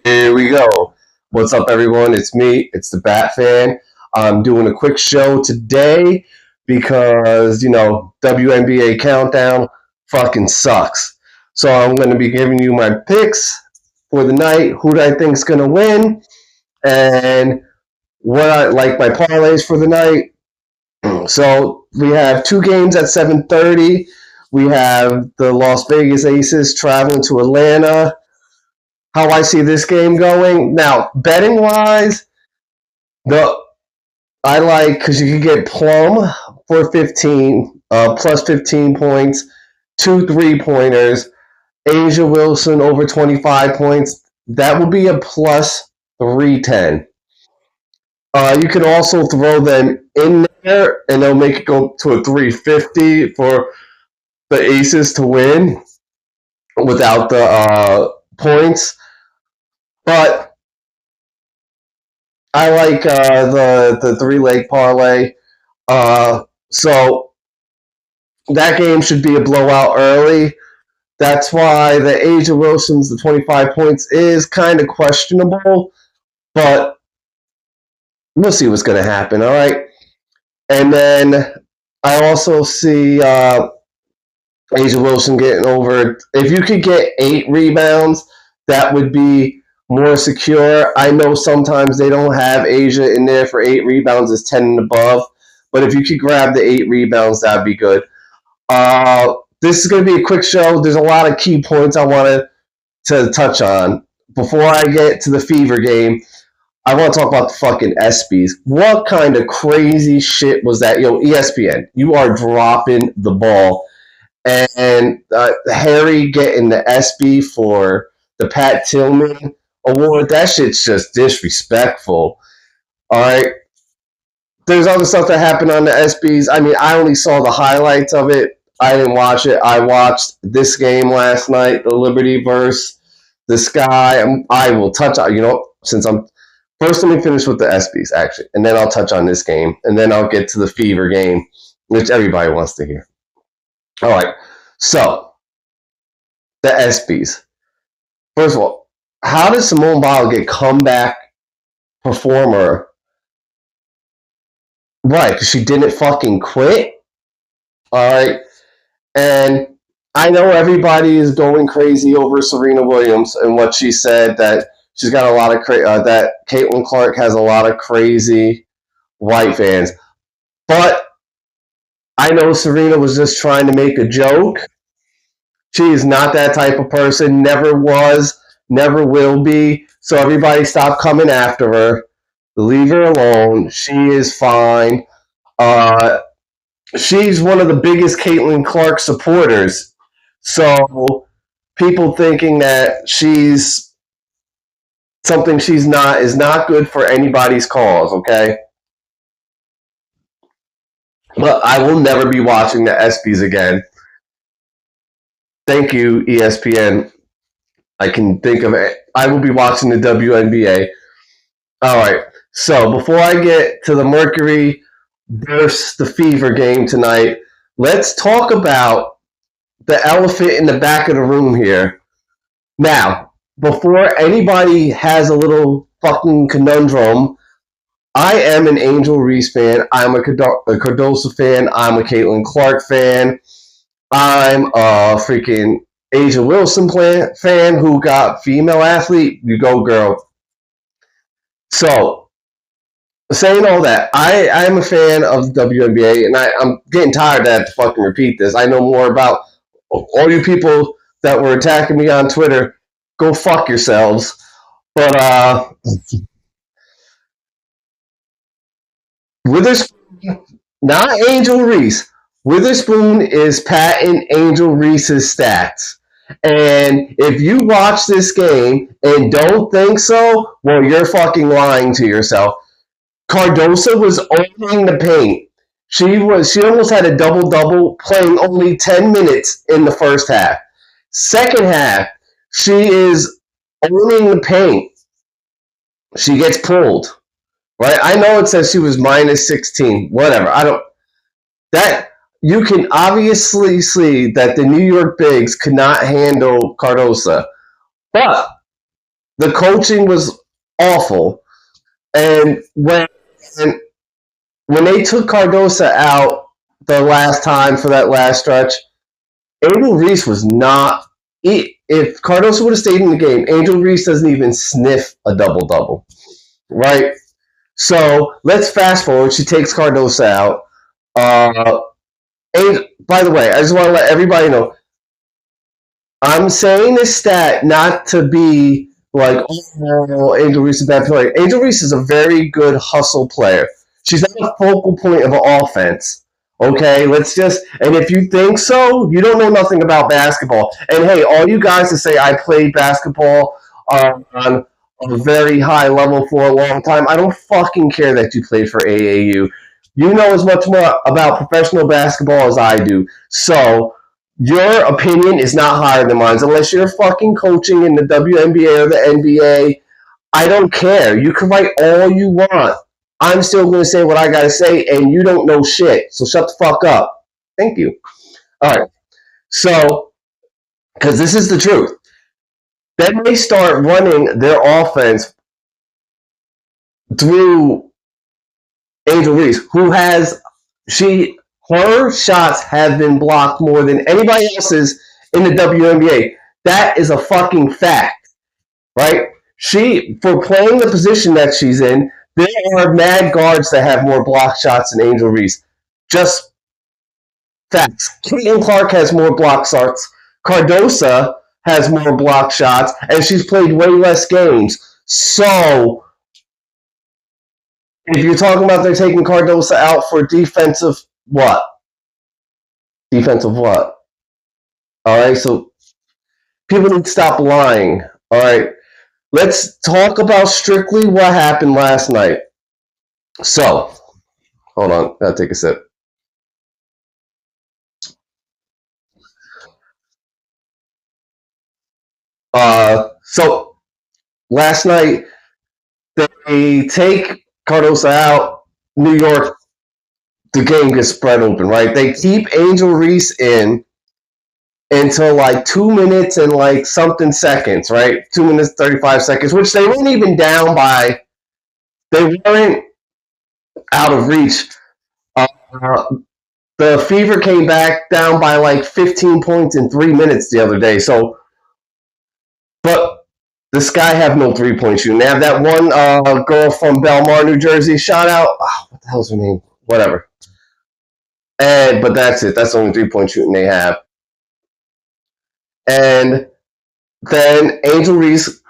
Here we go. What's up, everyone? It's me. It's the Batfan. I'm doing a quick show today because WNBA countdown fucking sucks. So I'm going to be giving you my picks for the night. Who do I think is going to win, and what I like my parlays for the night. So we have two games at 7:30. We have the Las Vegas Aces traveling to Atlanta. How I see this game going now, betting wise, the I like because you can get Plum for 15 plus 15 points, two 3 pointers, Asia Wilson over 25 points. That would be a plus 310. You can also throw them in there, and they'll make it go to a 350 for the Aces to win without the points. But I like the 3 leg parlay. So that game should be a blowout early. That's why the Asia Wilson's the 25 points is kind of questionable, but we'll see what's going to happen. All right. And then I also see Asia Wilson getting over. If you could get 8 rebounds, that would be more secure. I know sometimes they don't have Asia in there for 8 rebounds. It's 10 and above. But if you could grab the 8 rebounds, that'd be good. This is going to be a quick show. There's a lot of key points I wanted to touch on. Before I get to the Fever game, I want to talk about the fucking ESPYs. What kind of crazy shit was that? Yo, ESPN, you are dropping the ball. And Harry getting the ESPY for the Pat Tillman award, that shit's just disrespectful. All right. There's other stuff that happened on the ESPYs. I mean, I only saw the highlights of it. I didn't watch it. I watched this game last night, the Liberty versus the Sky. I will touch on, since I'm first, let me finish with the ESPYs, actually, and then I'll touch on this game, and then I'll get to the Fever game, which everybody wants to hear. All right, so the ESPYs. First of all, how did Simone Biles get comeback performer? Right, because she didn't fucking quit. All right, and I know everybody is going crazy over Serena Williams and what she said, that she's got a lot of that Caitlin Clark has a lot of crazy white fans, but I know Serena was just trying to make a joke. She is not that type of person. Never was. Never will be. So everybody stop coming after her. Leave her alone. She is fine. She's one of the biggest Caitlin Clark supporters. So people thinking that she's something she's not is not good for anybody's cause, okay? But I will never be watching the ESPYs again. Thank you, ESPN. I can think of it. I will be watching the WNBA. All right. So before I get to the Mercury versus the Fever game tonight, let's talk about the elephant in the back of the room here. Now, before anybody has a little fucking conundrum, I am an Angel Reese fan. I'm a Cardoso fan. I'm a Caitlin Clark fan. I'm a freaking Asia Wilson fan who got female athlete. You go, girl. So, saying all that, I am a fan of the WNBA, and I'm getting tired that I have to fucking repeat this. I know more about all you people that were attacking me on Twitter. Go fuck yourselves. But, Witherspoon, not Angel Reese. Witherspoon is patting Angel Reese's stats. And if you watch this game and don't think so, well, you're fucking lying to yourself. Cardoso was owning the paint. She almost had a double-double, playing only 10 minutes in the first half. Second half, she is owning the paint. She gets pulled. right? I know it says she was minus 16. Whatever. I don't. That you can obviously see that the New York Bigs could not handle Cardosa, but the coaching was awful. And when they took Cardosa out the last time for that last stretch, Angel Reese was not. If Cardosa would have stayed in the game, Angel Reese doesn't even sniff a double double, right? So let's fast forward. She takes Cardosa out. And by the way, I just want to let everybody know, I'm saying this stat not to be like, oh, Angel Reese is a bad player. Angel Reese is a very good hustle player. She's not a focal point of an offense. Okay, and if you think so, you don't know nothing about basketball. And hey, all you guys that say I played basketball on a very high level for a long time, I don't fucking care that you played for AAU. You know as much more about professional basketball as I do. So, your opinion is not higher than mine. Unless you're fucking coaching in the WNBA or the NBA, I don't care. You can write all you want. I'm still going to say what I got to say, and you don't know shit. So shut the fuck up. Thank you. All right. So, because this is the truth. Then they start running their offense through Angel Reese, who her shots have been blocked more than anybody else's in the WNBA. That is a fucking fact, right? For playing the position that she's in, there are mad guards that have more block shots than Angel Reese. Just facts. Caitlin Clark has more block shots. Cardosa has more block shots, and she's played way less games. So, if you're talking about they're taking Cardosa out for defensive what? Defensive what? All right, so people need to stop lying. All right, let's talk about strictly what happened last night. So, hold on, gotta take a sip. So last night they take Cardosa out. New York, the game gets spread open, right? They keep Angel Reese in until like 2 minutes and like something seconds, right? 2 minutes, 35 seconds, which they weren't even down by. They weren't out of reach. Uh, the Fever came back down by like 15 points in 3 minutes the other day. So, but the Sky have no 3-point shooting. They have that one girl from Belmar, New Jersey. Shout out. Oh, what the hell's her name? Whatever. But that's it. That's the only 3-point shooting they have. And then Angel Reese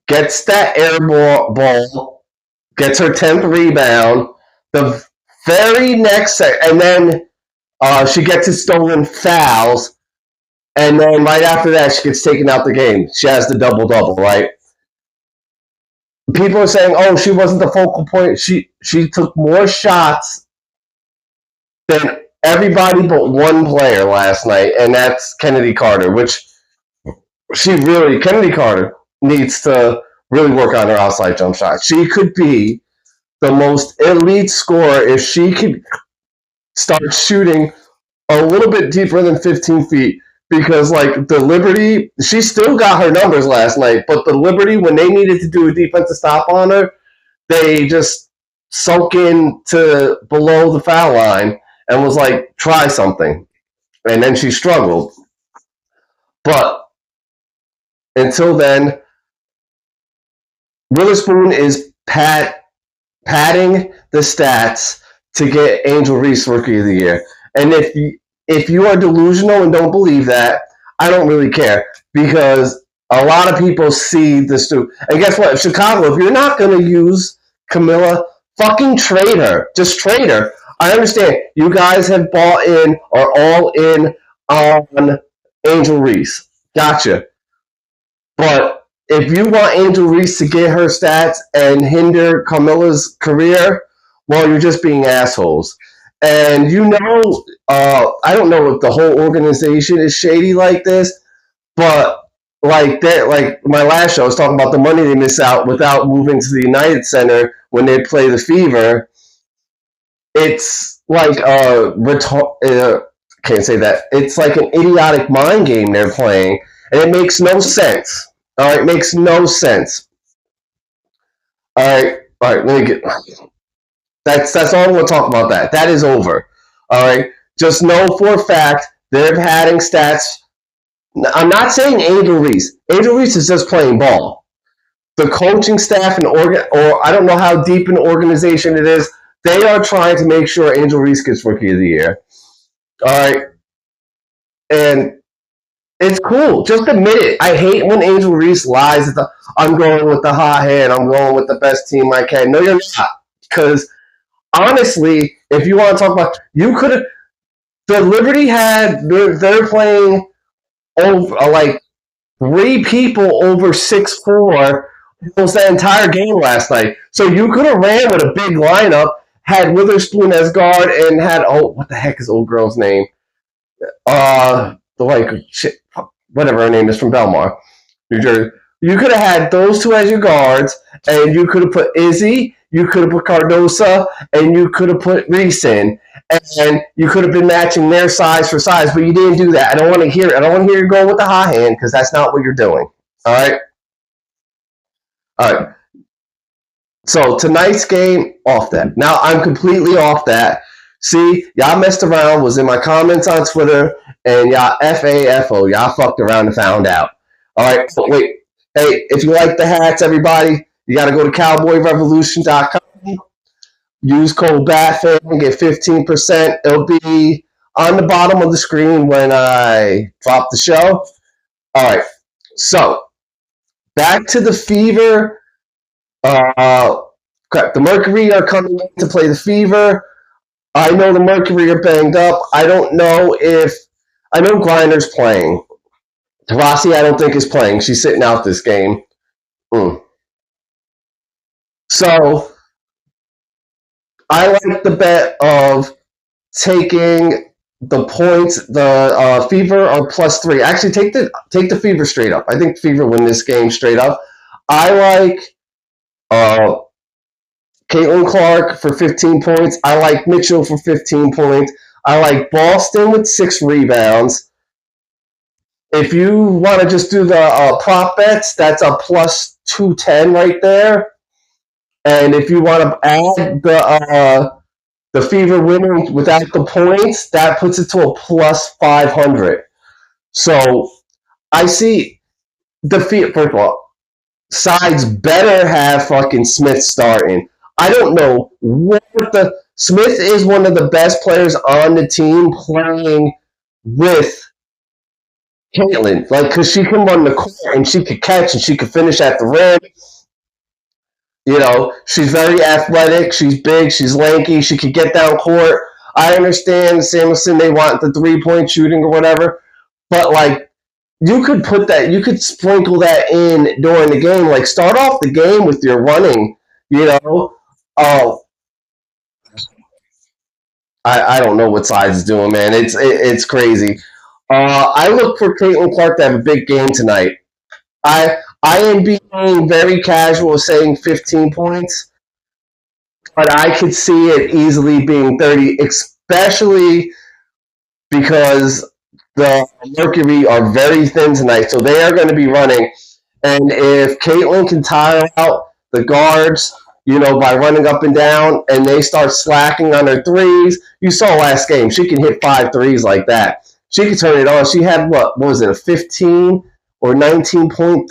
gets that air ball, gets her 10th rebound. The very next and then she gets his stolen fouls. And then right after that, she gets taken out the game. She has the double-double, right? People are saying, oh, she wasn't the focal point. She took more shots than everybody but one player last night, and that's Kennedy Carter, which Kennedy Carter needs to really work on her outside jump shot. She could be the most elite scorer if she could start shooting a little bit deeper than 15 feet. Because, like, the Liberty, she still got her numbers last night, but the Liberty, when they needed to do a defensive stop on her, they just sunk in to below the foul line and was like, try something. And then she struggled. But until then, Weatherspoon is padding the stats to get Angel Reese Rookie of the Year. And if you are delusional and don't believe that, I don't really care, because a lot of people see this too. And guess what? Chicago, if you're not going to use Camilla, fucking trade her. Just trade her. I understand. You guys have bought in or all in on Angel Reese. Gotcha. But if you want Angel Reese to get her stats and hinder Camilla's career, well, you're just being assholes. And I don't know if the whole organization is shady like this, but like that, like my last show, I was talking about the money they miss out without moving to the United Center when they play the Fever. It's like can't say that. It's like an idiotic mind game they're playing, and it makes no sense. All right, it makes no sense. All right. Let me get. That's all I'm going to talk about. That is over. All right. Just know for a fact they're having stats. I'm not saying Angel Reese. Angel Reese is just playing ball. The coaching staff and or I don't know how deep an organization it is. They are trying to make sure Angel Reese gets Rookie of the Year. All right, and it's cool. Just admit it. I hate when Angel Reese lies. I'm going with the hot hand. I'm going with the best team I can. No, you're not. Because honestly, if you want to talk about, you could have. The Liberty had. They're playing over like 3 people over 6'4" almost that entire game last night. So you could have ran with a big lineup, had Weatherspoon as guard, and had what the heck is old girl's name? Whatever her name is from Belmar, New Jersey. You could have had those two as your guards, and you could have put Izzy, you could have put Cardosa, and you could have put Reese in, and you could have been matching their size for size, but you didn't do that. I don't want to hear it. I don't want to hear you go with the high hand because that's not what you're doing. All right. All right. So tonight's game, off that. Now I'm completely off that. See, y'all messed around, was in my comments on Twitter, and y'all FAFO, y'all fucked around and found out. All right, so wait. Hey, if you like the hats, everybody, you got to go to cowboyrevolution.com. Use code Batfan and get 15%. It'll be on the bottom of the screen when I drop the show. All right, so back to the Fever. The Mercury are coming in to play the Fever. I know the Mercury are banged up. I don't know if... I know Grinder's playing. Taurasi, I don't think is playing. She's sitting out this game. So, I like the bet of taking the points. The Fever are +3. Actually, take the Fever straight up. I think Fever win this game straight up. I like Caitlin Clark for 15 points. I like Mitchell for 15 points. I like Boston with 6 rebounds. If you want to just do the prop bets, that's a +210 right there. And if you want to add the Fever winning without the points, that puts it to a +500. So I see the Fever. First of all, sides better have fucking Smith starting. I don't know what Smith is one of the best players on the team playing with Caitlin, like, because she can run the court and she could catch and she could finish at the rim. You know, she's very athletic. She's big. She's lanky. She could get down court. I understand Samuelson, they want the 3-point shooting or whatever, but like, you could put that, you could sprinkle that in during the game. Like, start off the game with your running. You know, I don't know what Sides is doing, man. It's crazy. I look for Caitlin Clark to have a big game tonight. I am being very casual, saying 15 points, but I could see it easily being 30, especially because the Mercury are very thin tonight, so they are going to be running. And if Caitlin can tire out the guards, you know, by running up and down, and they start slacking on their threes, you saw last game, she can hit 5 threes like that. She could turn it on. She had, what was it, a 15 or 19-point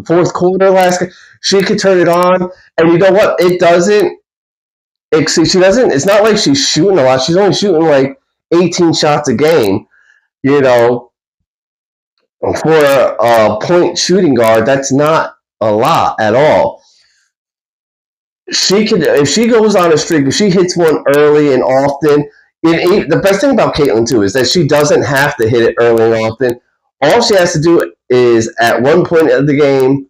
fourth quarter last game? She could turn it on, and you know what? It doesn't. She doesn't. It's not like she's shooting a lot. She's only shooting like 18 shots a game. You know, for a point shooting guard, that's not a lot at all. She could, if she goes on a streak, if she hits one early and often. The best thing about Caitlin too is that she doesn't have to hit it early and often. All she has to do is at one point of the game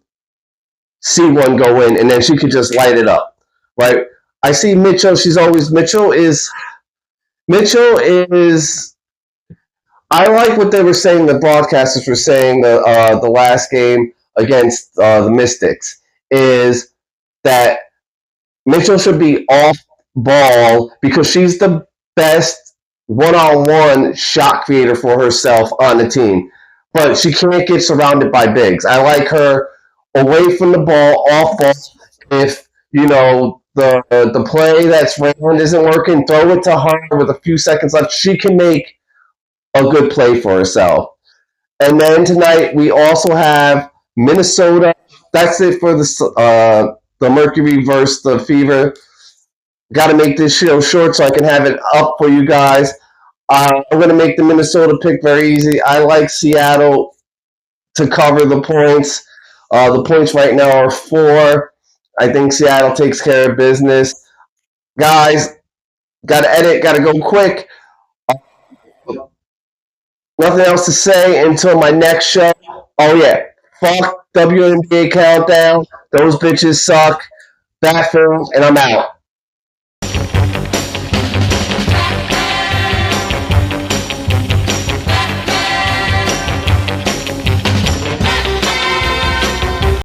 see one go in, and then she could just light it up. Right? I see Mitchell. Mitchell is I like what they were saying. The broadcasters were saying the last game against the Mystics is that Mitchell should be off ball because she's the best one-on-one shot creator for herself on the team. But she can't get surrounded by bigs. I like her away from the ball, off ball. If the play that's ran isn't working, throw it to her with a few seconds left. She can make a good play for herself. And then tonight we also have Minnesota. That's it for the Mercury versus the Fever. Got to make this show short so I can have it up for you guys. I'm going to make the Minnesota pick very easy. I like Seattle to cover the points. The points right now are 4. I think Seattle takes care of business. Guys, got to edit, got to go quick. Nothing else to say until my next show. Oh, yeah. Fuck WNBA Countdown. Those bitches suck. Batfan, and I'm out.